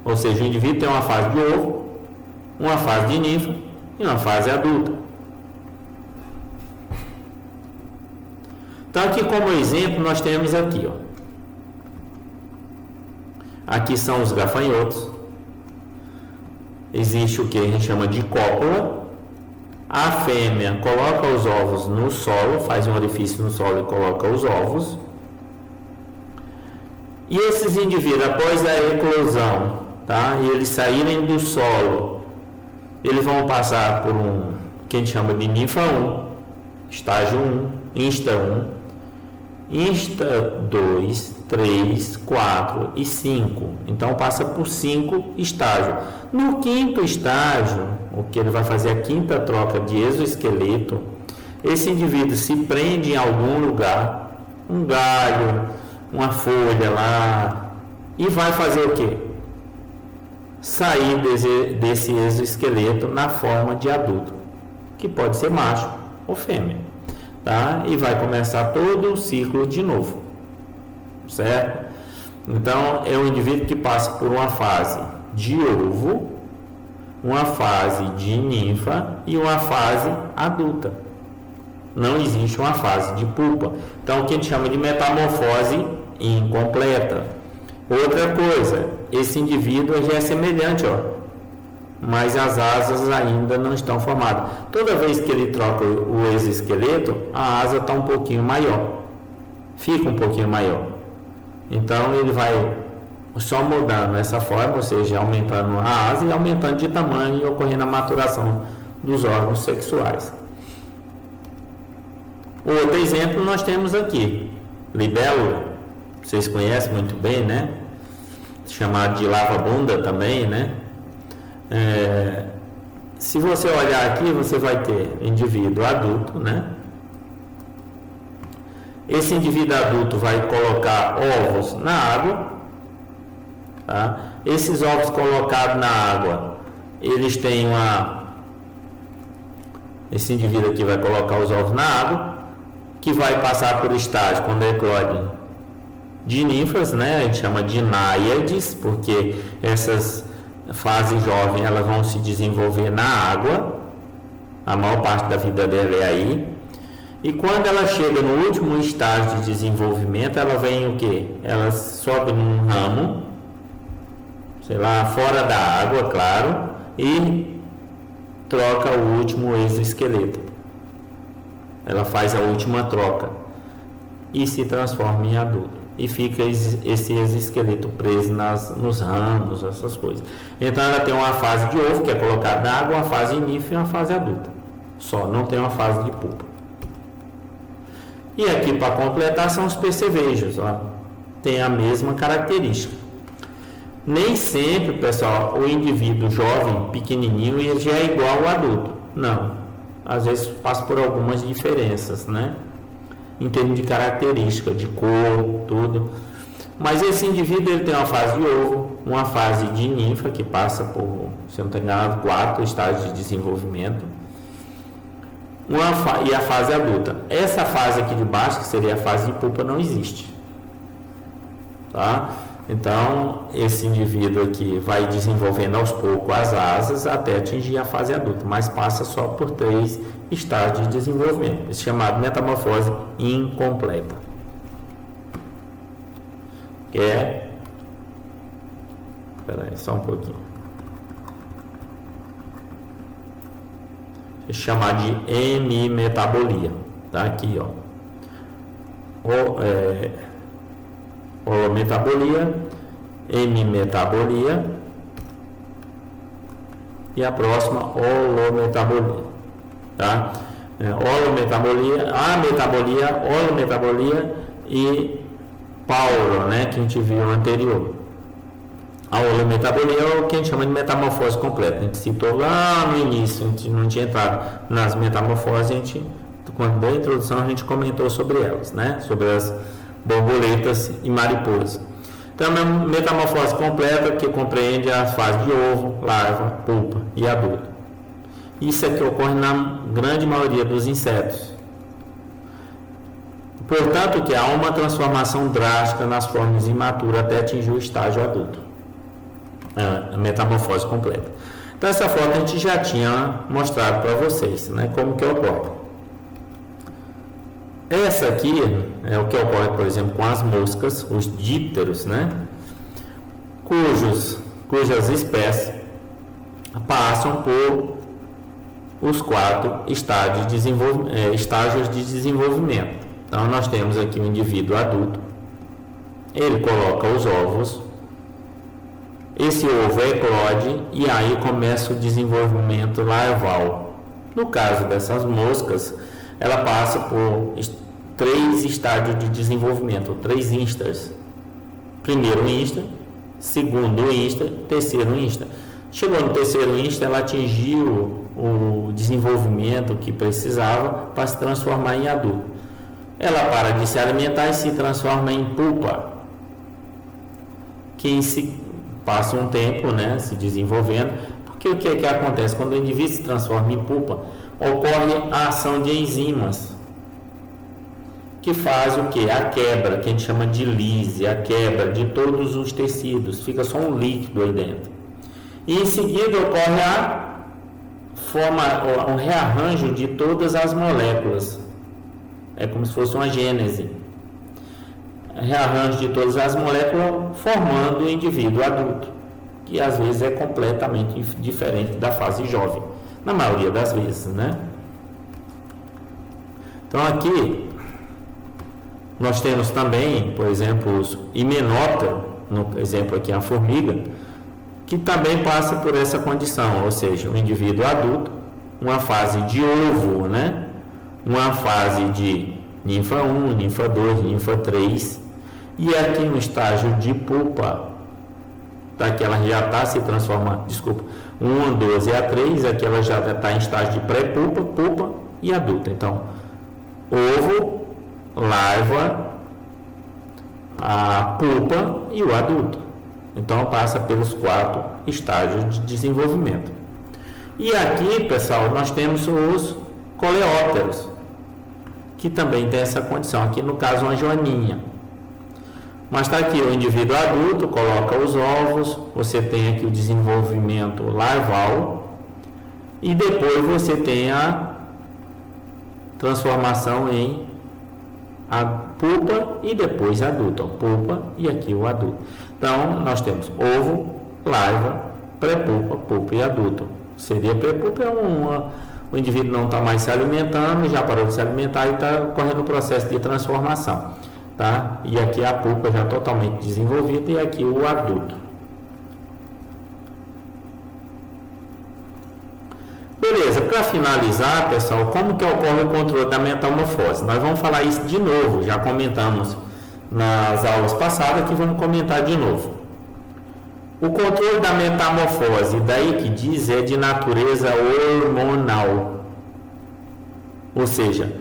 Ou seja, o indivíduo tem uma fase de ovo, uma fase de ninfa e uma fase adulta. Então, aqui como exemplo, nós temos aqui, aqui são os gafanhotos. Existe o que a gente chama de cópula. A fêmea coloca os ovos no solo, faz um orifício no solo e coloca os ovos. E esses indivíduos, após a eclosão, e eles saírem do solo, eles vão passar por que a gente chama de ninfa 1, estágio 1, insta 1, insta 2, 3, 4 e 5. Então passa por 5 estágios. No 5º estágio, o que ele vai fazer a 5ª troca de exoesqueleto, esse indivíduo se prende em algum lugar, um galho, uma folha lá, e vai fazer o quê? Sair desse exoesqueleto na forma de adulto, que pode ser macho ou fêmea, tá? E vai começar todo o ciclo de novo, certo? Então, é um indivíduo que passa por uma fase de ovo, uma fase de ninfa e uma fase adulta. Não existe uma fase de pupa. Então, o que a gente chama de metamorfose incompleta. Outra coisa, esse indivíduo já é semelhante, mas as asas ainda não estão formadas. Toda vez que ele troca o exoesqueleto, a asa está um pouquinho maior, fica um pouquinho maior. Então ele vai só mudando essa forma, ou seja, aumentando a asa e aumentando de tamanho e ocorrendo a maturação dos órgãos sexuais. Outro exemplo nós temos aqui, libélula, vocês conhecem muito bem, né? Chamado de lava-bunda também, né? Se você olhar aqui, você vai ter indivíduo adulto, né? Esse indivíduo adulto vai colocar ovos na água, tá? Esses ovos colocados na água, eles têm esse indivíduo aqui vai colocar os ovos na água, que vai passar por estágio, quando eclode, de ninfas, né? A gente chama de náiades, porque essas fases jovens elas vão se desenvolver na água, a maior parte da vida dela é aí. E quando ela chega no último estágio de desenvolvimento, ela vem o quê? Ela sobe num ramo, sei lá, fora da água, claro, e troca o último exoesqueleto. Ela faz a última troca e se transforma em adulto. E fica esse exoesqueleto preso nos ramos, essas coisas. Então ela tem uma fase de ovo, que é colocada na água, uma fase ninfa e uma fase adulta. Só, não tem uma fase de pupa. E aqui para completar são os percevejos, ó. Tem a mesma característica. Nem sempre, pessoal, o indivíduo jovem, pequenininho, ele já é igual ao adulto. Não. Às vezes passa por algumas diferenças, né? Em termos de característica, de cor, tudo. Mas esse indivíduo ele tem uma fase de ovo, uma fase de ninfa, que passa por, se eu não estou enganado, 4 estágios de desenvolvimento, e a fase adulta. Essa fase aqui de baixo, que seria a fase de pupa, não existe. Tá? Então, esse indivíduo aqui vai desenvolvendo aos poucos as asas até atingir a fase adulta, mas passa só por 3 estágios de desenvolvimento, isso é chamado metamorfose incompleta. Que é... Espera aí, só um pouquinho. É chamado de hemimetabolia. Tá aqui, ó. Holometabolia, hemimetabolia e a próxima holometabolia, tá? Holometabolia, ametabolia, holometabolia e Paulo, né, que a gente viu anterior. A holometabolia é o que a gente chama de metamorfose completa. A gente citou lá no início, a gente não tinha entrado nas metamorfoses, quando da introdução a gente comentou sobre elas, né, sobre as borboletas e mariposas. Então, a metamorfose completa, que compreende a fase de ovo, larva, pupa e adulto. Isso é que ocorre na grande maioria dos insetos. Portanto, que há uma transformação drástica nas formas imaturas até atingir o estágio adulto. A metamorfose completa. Então, essa foto a gente já tinha mostrado para vocês, né, como que ocorre. Essa aqui é o que ocorre, por exemplo, com as moscas, os dípteros, né? Cujas espécies passam por os 4 estágios de desenvolvimento. Então, nós temos aqui um indivíduo adulto, ele coloca os ovos, esse ovo eclode e aí começa o desenvolvimento larval. No caso dessas moscas, ela passa por 3 estágios de desenvolvimento, 3 instas. Primeiro insta, segundo insta, terceiro insta. Chegou no terceiro insta, ela atingiu o desenvolvimento que precisava para se transformar em adulto. Ela para de se alimentar e se transforma em pupa, que se passa um tempo, né, se desenvolvendo. Porque o que é que acontece? Quando o indivíduo se transforma em pupa, ocorre a ação de enzimas que faz o que? A quebra, que a gente chama de lise, a quebra de todos os tecidos, fica só um líquido aí dentro. E em seguida ocorre um rearranjo de todas as moléculas. É como se fosse uma gênese. Rearranjo de todas as moléculas formando o indivíduo adulto, que às vezes é completamente diferente da fase jovem. Na maioria das vezes, né? Então aqui nós temos também, por exemplo, os himenópteros, no exemplo aqui a formiga, que também passa por essa condição, ou seja, o indivíduo adulto, uma fase de ovo, né? Uma fase de ninfa 1, ninfa 2, ninfa 3, e aqui no estágio de pupa, daqui ela já está se transformando, 1, 12 a 3, aqui ela já está em estágio de pré-pupa, pupa e adulta. Então, ovo, larva, a pupa e o adulto. Então, passa pelos 4 estágios de desenvolvimento. E aqui, pessoal, nós temos os coleópteros, que também tem essa condição. Aqui, no caso, uma joaninha. Mas está aqui o indivíduo adulto, coloca os ovos, você tem aqui o desenvolvimento larval e depois você tem a transformação em a pupa e depois adulto. Pupa e aqui o adulto. Então, nós temos ovo, larva, pré-pupa, pupa e adulto. Seria pré-pupa o indivíduo não está mais se alimentando, já parou de se alimentar e está ocorrendo o processo de transformação. Tá? E aqui a pupa já totalmente desenvolvida e aqui o adulto. Beleza, para finalizar, pessoal, como que ocorre o controle da metamorfose? Nós vamos falar isso de novo, já comentamos nas aulas passadas, que vamos comentar de novo. O controle da metamorfose, daí que diz, é de natureza hormonal. Ou seja,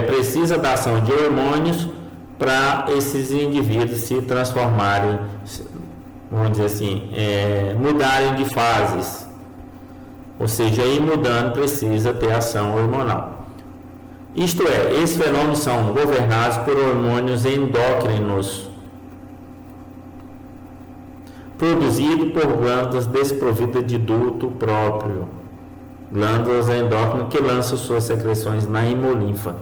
precisa da ação de hormônios para esses indivíduos se transformarem, vamos dizer assim, mudarem de fases. Ou seja, ir mudando precisa ter ação hormonal. Isto é, esses fenômenos são governados por hormônios endócrinos, produzidos por glândulas desprovidas de duto próprio. Glândulas endócrinas que lançam suas secreções na hemolinfa,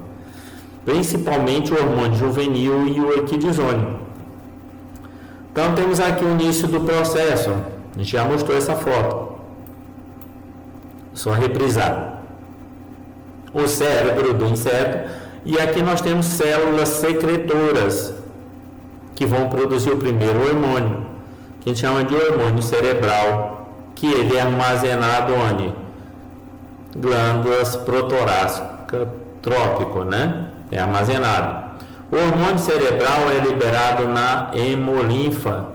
principalmente o hormônio juvenil e o equidizônio. Então temos aqui o início do processo, a gente já mostrou essa foto, só reprisar. O cérebro do inseto, e aqui nós temos células secretoras que vão produzir o primeiro hormônio, que a gente chama de hormônio cerebral, que ele é armazenado onde? Glândulas protorácicas, trópico, né? É armazenado. O hormônio cerebral é liberado na hemolinfa.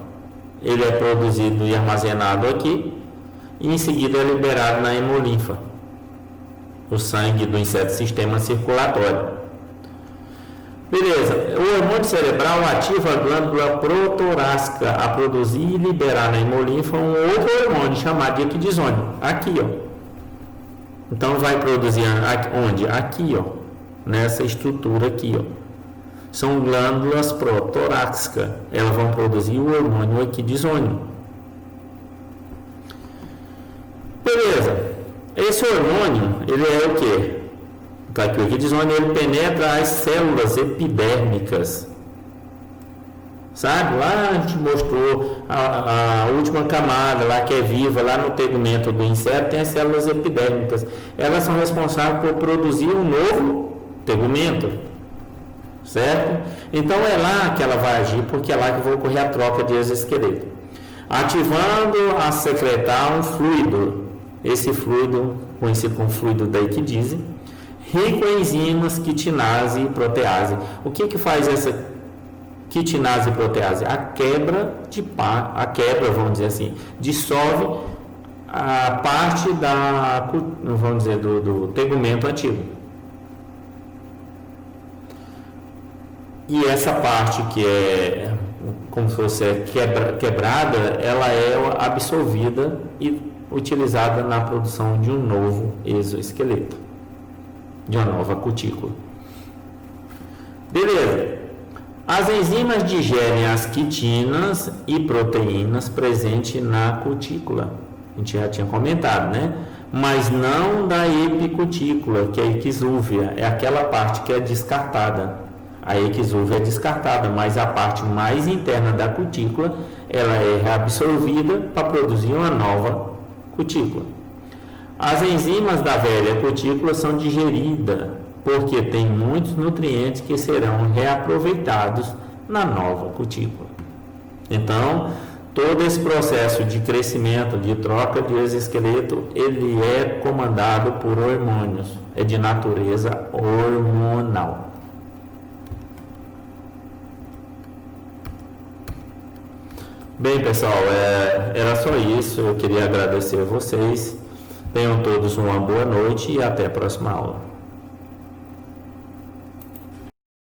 Ele é produzido e armazenado aqui, e em seguida é liberado na hemolinfa, o sangue do inseto, sistema circulatório. Beleza, o hormônio cerebral ativa a glândula protorácica a produzir e liberar na hemolinfa um outro hormônio chamado de equidizônio, aqui, ó. Então vai produzir onde? Aqui, ó, nessa estrutura aqui, ó. São glândulas protorácicas. Elas vão produzir o hormônio equidizônio. Beleza. Esse hormônio, ele é o quê? Tá aqui, o equidizônio, ele penetra as células epidérmicas. Sabe? Lá a gente mostrou a última camada, lá que é viva, lá no tegumento do inseto, tem as células epidérmicas. Elas são responsáveis por produzir um novo tegumento, certo? Então é lá que ela vai agir, porque é lá que vai ocorrer a troca de exoesqueleto. Ativando a secretar um fluido, esse fluido, conhecido como fluido da equidise, rico em enzimas quitinase e protease. O que faz essa quitinase e protease? A quebra, vamos dizer assim, dissolve a parte vamos dizer, do tegumento antigo. E essa parte que é como se fosse quebrada, ela é absorvida e utilizada na produção de um novo exoesqueleto, de uma nova cutícula. Beleza. As enzimas digerem as quitinas e proteínas presentes na cutícula. A gente já tinha comentado, né? Mas não da epicutícula, que é a exúvia, é aquela parte que é descartada. A exúvia é descartada, mas a parte mais interna da cutícula, ela é reabsorvida para produzir uma nova cutícula. As enzimas da velha cutícula são digeridas, porque tem muitos nutrientes que serão reaproveitados na nova cutícula. Então, todo esse processo de crescimento, de troca de exoesqueleto, ele é comandado por hormônios, é de natureza hormonal. Bem, pessoal, era só isso. Eu queria agradecer a vocês. Tenham todos uma boa noite e até a próxima aula.